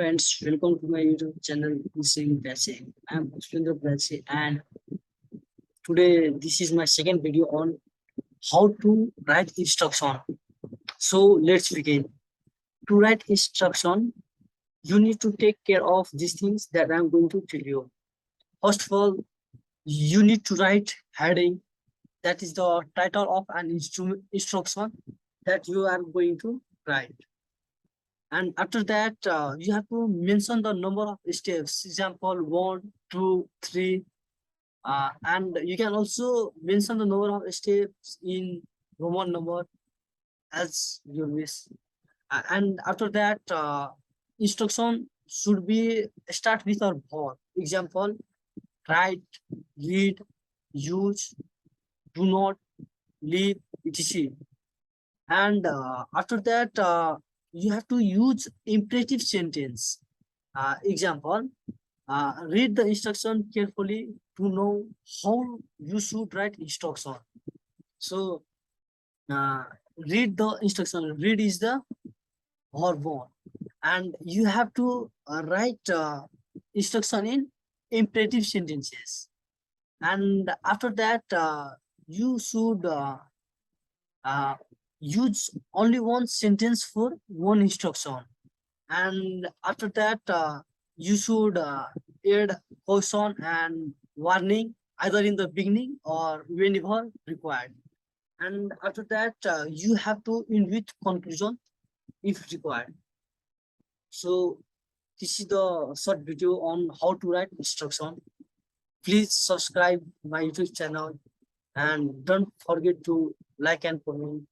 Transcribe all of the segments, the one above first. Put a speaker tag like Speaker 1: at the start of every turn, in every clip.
Speaker 1: friends, welcome to my YouTube channel, Missing Blessing. I'm Pushpendra Blessing, and today this is my second video on how to write instruction. So let's begin. To write instruction, you need to take care of these things that I'm going to tell you. First of all, you need to write heading. That is the title of an instruction that you are going to write. And after that, you have to mention the number of steps. Example, 1, 2, 3. And you can also mention the number of steps in Roman number as you wish. And after that, instruction should be start with our verb. Example, write, read, use, do not, leave, etc. And after that, you have to use imperative sentence. Example, read the instruction carefully to know how you should write instruction. So, uh, read the instruction. Read is the verb one, and you have to write instruction in imperative sentences. And after that, you should uh, use only one sentence for one instruction. And after that, you should add caution and warning either in the beginning or whenever required. And after that, you have to end with conclusion if required. So this is the short video on how to write instruction. Please subscribe my YouTube channel and don't forget to like and comment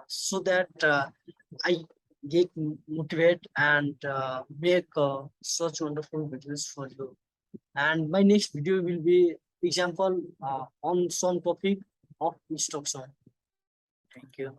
Speaker 1: so that I get motivated and make such wonderful videos for you. And my next video will be example on some topic of instruction. Thank you.